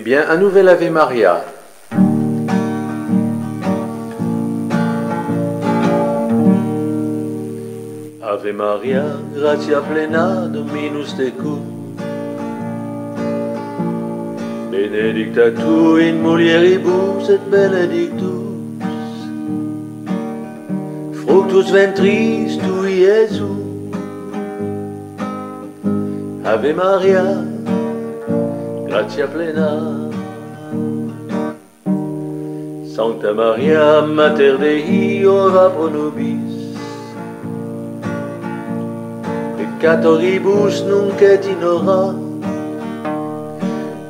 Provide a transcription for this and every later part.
Eh bien, un nouvel Ave Maria. Ave Maria, gratia plena, Dominus tecum. Benedicta tu in mulieribus et benedictus fructus ventris tui, Iesus. Ave Maria, gratia plena. Sancta Maria, Mater Dei, ora pro nobis peccatoribus nunc et in hora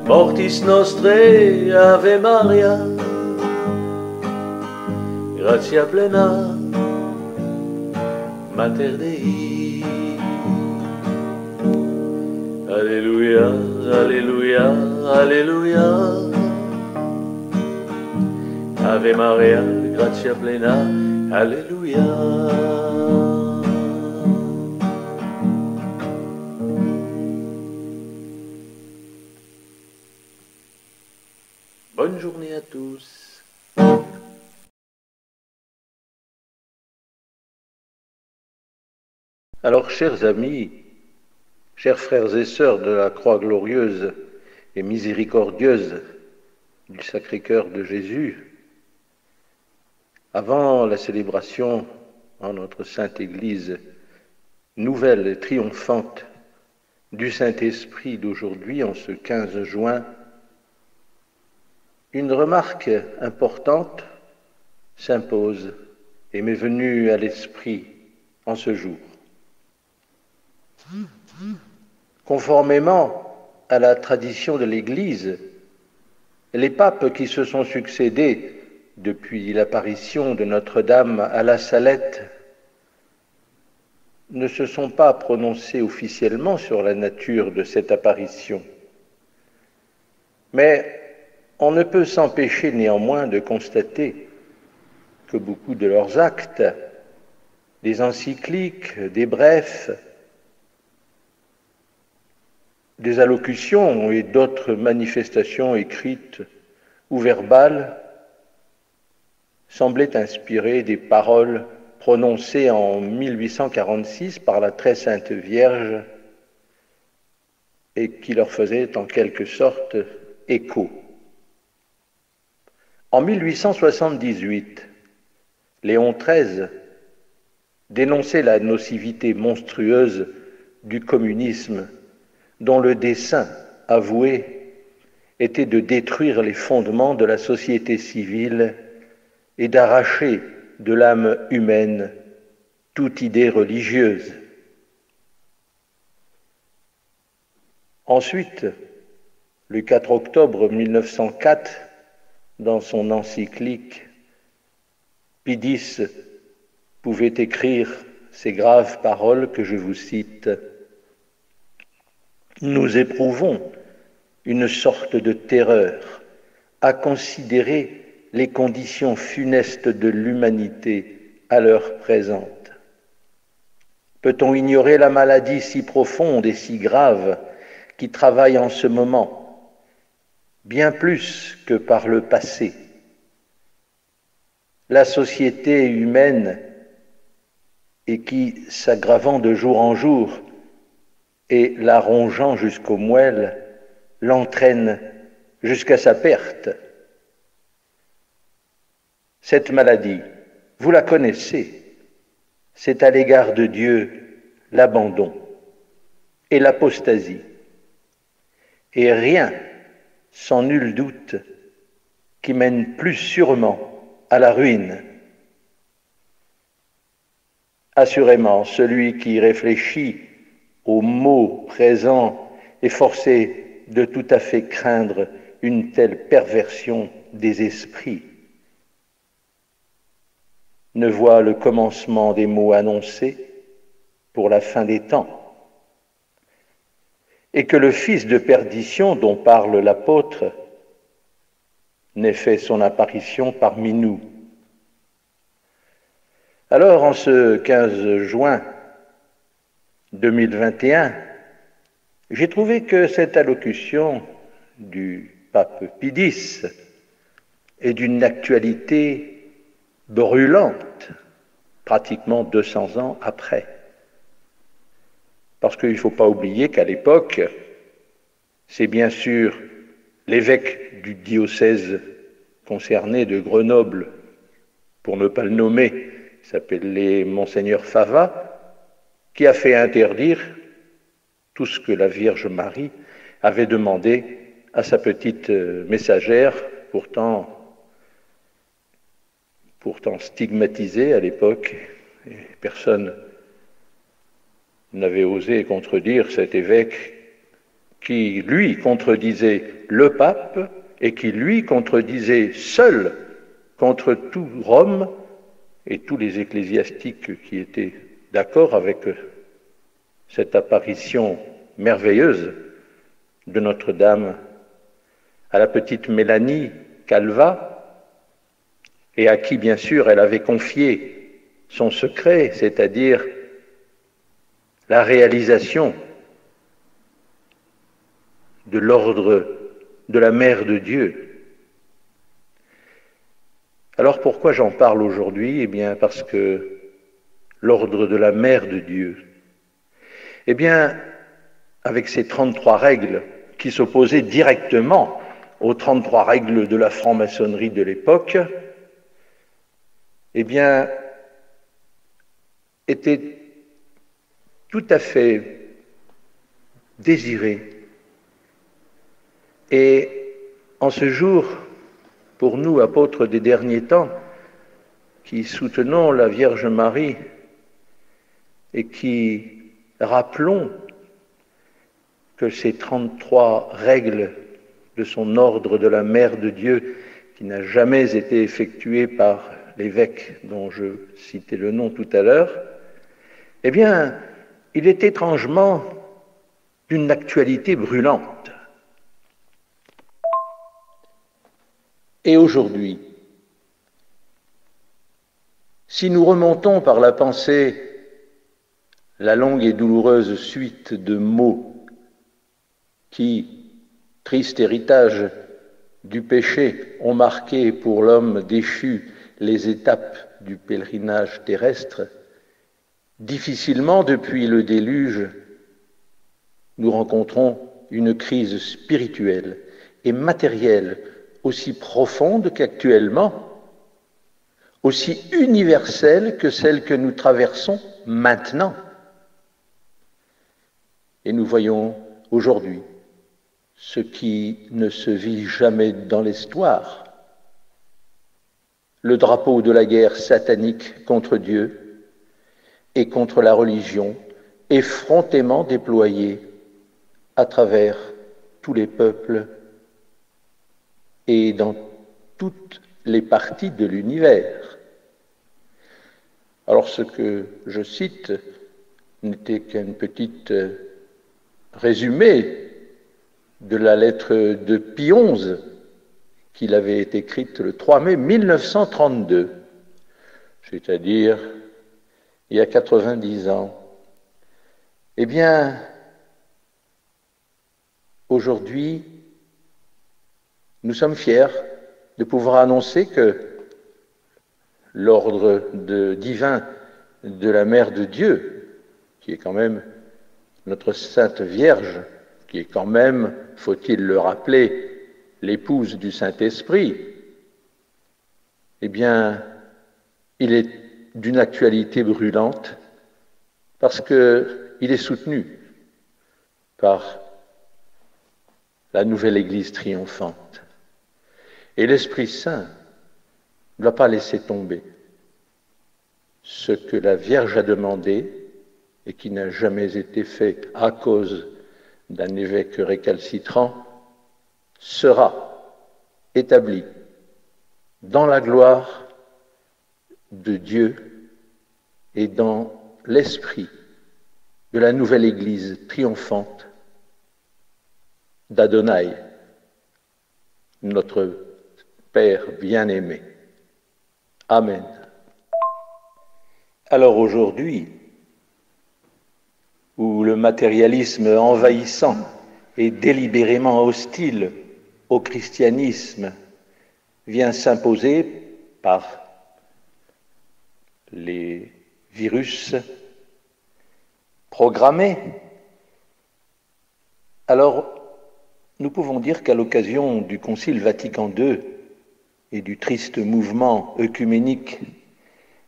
mortis nostrae. Ave Maria, gratia plena, Mater Dei. Alléluia, Alléluia, Alléluia. Ave Maria, gratia plena, Alléluia. Bonne journée à tous. Alors, chers amis, chers frères et sœurs de la croix glorieuse et miséricordieuse du Sacré-Cœur de Jésus, avant la célébration en notre Sainte Église nouvelle et triomphante du Saint-Esprit d'aujourd'hui, en ce 15 juin, une remarque importante s'impose et m'est venue à l'esprit en ce jour. Conformément à la tradition de l'Église, les papes qui se sont succédés depuis l'apparition de Notre-Dame à la Salette ne se sont pas prononcés officiellement sur la nature de cette apparition. Mais on ne peut s'empêcher néanmoins de constater que beaucoup de leurs actes, des encycliques, des brefs, des allocutions et d'autres manifestations écrites ou verbales semblaient inspirer des paroles prononcées en 1846 par la très sainte Vierge et qui leur faisaient en quelque sorte écho. En 1878, Léon XIII dénonçait la nocivité monstrueuse du communisme dont le dessein avoué était de détruire les fondements de la société civile et d'arracher de l'âme humaine toute idée religieuse. Ensuite, le 4 octobre 1904, dans son encyclique, Pie X pouvait écrire ces graves paroles que je vous cite. « Nous éprouvons une sorte de terreur à considérer les conditions funestes de l'humanité à l'heure présente. Peut-on ignorer la maladie si profonde et si grave qui travaille en ce moment, bien plus que par le passé? La société humaine, et qui, s'aggravant de jour en jour et la rongeant jusqu'aux moelles, l'entraîne jusqu'à sa perte. Cette maladie, vous la connaissez, c'est à l'égard de Dieu l'abandon et l'apostasie. Et rien, sans nul doute, qui mène plus sûrement à la ruine. Assurément, celui qui réfléchit aux maux présents est forcé de tout à fait craindre une telle perversion des esprits. Ne voit le commencement des maux annoncés pour la fin des temps, et que le fils de perdition dont parle l'apôtre n'ait fait son apparition parmi nous. Alors, en ce 15 juin 2021, j'ai trouvé que cette allocution du pape Pie X est d'une actualité brûlante, pratiquement 200 ans après. Parce qu'il ne faut pas oublier qu'à l'époque, c'est bien sûr l'évêque du diocèse concerné de Grenoble, pour ne pas le nommer, il s'appelait Monseigneur Fava, qui a fait interdire tout ce que la Vierge Marie avait demandé à sa petite messagère, pourtant stigmatisée à l'époque. Et personne n'avait osé contredire cet évêque qui, lui, contredisait le pape et qui, lui, contredisait seul contre tout Rome et tous les ecclésiastiques qui étaient d'accord avec cette apparition merveilleuse de Notre-Dame à la petite Mélanie Calva, et à qui, bien sûr, elle avait confié son secret, c'est-à-dire la réalisation de l'ordre de la Mère de Dieu. Alors pourquoi j'en parle aujourd'hui? Eh bien parce que l'ordre de la Mère de Dieu, eh bien avec ces 33 règles qui s'opposaient directement aux 33 règles de la franc-maçonnerie de l'époque, eh bien était tout à fait désiré. Et en ce jour, pour nous, apôtres des derniers temps, qui soutenons la Vierge Marie et qui rappelons que ces 33 règles de son ordre de la Mère de Dieu, qui n'a jamais été effectué par l'évêque dont je citais le nom tout à l'heure, eh bien, il est étrangement d'une actualité brûlante. Et aujourd'hui, si nous remontons par la pensée la longue et douloureuse suite de mots qui, triste héritage du péché, ont marqué pour l'homme déchu les étapes du pèlerinage terrestre, difficilement depuis le déluge, nous rencontrons une crise spirituelle et matérielle aussi profonde qu'actuellement, aussi universelle que celle que nous traversons maintenant. Et nous voyons aujourd'hui ce qui ne se vit jamais dans l'histoire, le drapeau de la guerre satanique contre Dieu et contre la religion, effrontément déployé à travers tous les peuples et dans toutes les parties de l'univers. Alors ce que je cite n'était qu'un petit résumé de la lettre de Pie XI qu'il avait écrite le 3 mai 1932, c'est-à-dire il y a 90 ans. Eh bien, aujourd'hui, nous sommes fiers de pouvoir annoncer que l'ordre divin de la Mère de Dieu, qui est quand même notre Sainte Vierge, qui est quand même, faut-il le rappeler, l'épouse du Saint-Esprit, eh bien, il est d'une actualité brûlante parce qu'il est soutenu par la nouvelle Église triomphante. Et l'Esprit Saint ne doit pas laisser tomber ce que la Vierge a demandé et qui n'a jamais été fait à cause d'un évêque récalcitrant, sera établi dans la gloire de Dieu et dans l'esprit de la nouvelle Église triomphante d'Adonai, notre Père bien-aimé. Amen. Alors aujourd'hui, où le matérialisme envahissant et délibérément hostile au christianisme vient s'imposer par les virus programmés, alors nous pouvons dire qu'à l'occasion du Concile Vatican II et du triste mouvement œcuménique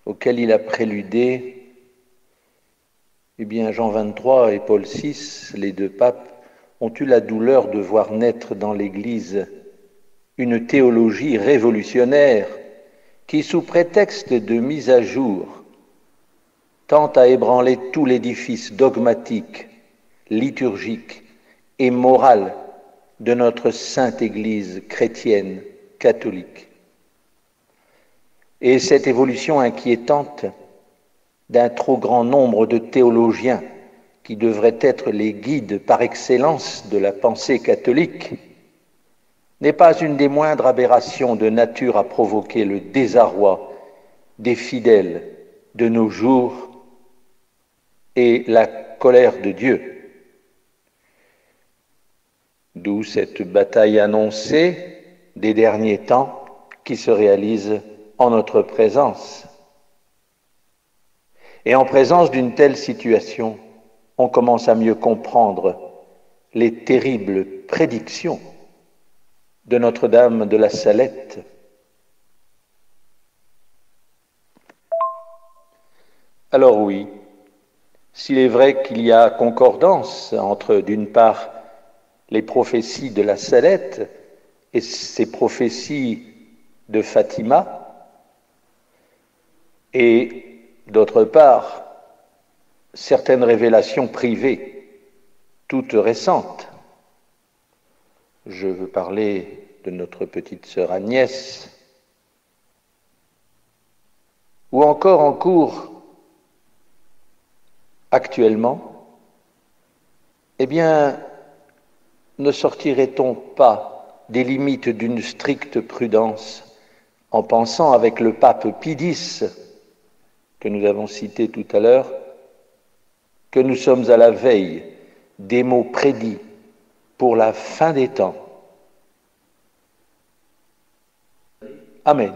auquel il a préludé, eh bien Jean XXIII et Paul VI, les deux papes, ont eu la douleur de voir naître dans l'Église une théologie révolutionnaire qui, sous prétexte de mise à jour, tente à ébranler tout l'édifice dogmatique, liturgique et moral de notre sainte Église chrétienne catholique. Et cette évolution inquiétante d'un trop grand nombre de théologiens qui devraient être les guides par excellence de la pensée catholique n'est pas une des moindres aberrations de nature à provoquer le désarroi des fidèles de nos jours et la colère de Dieu. D'où cette bataille annoncée des derniers temps qui se réalise en notre présence. Et en présence d'une telle situation, on commence à mieux comprendre les terribles prédictions de Notre-Dame de la Salette. Alors oui, s'il est vrai qu'il y a concordance entre, d'une part, les prophéties de la Salette et ces prophéties de Fatima, et d'autre part, certaines révélations privées, toutes récentes. Je veux parler de notre petite sœur Agnès, ou encore en cours actuellement, eh bien, ne sortirait-on pas des limites d'une stricte prudence en pensant avec le pape Pie X, que nous avons cité tout à l'heure, que nous sommes à la veille des mots prédits pour la fin des temps. Amen.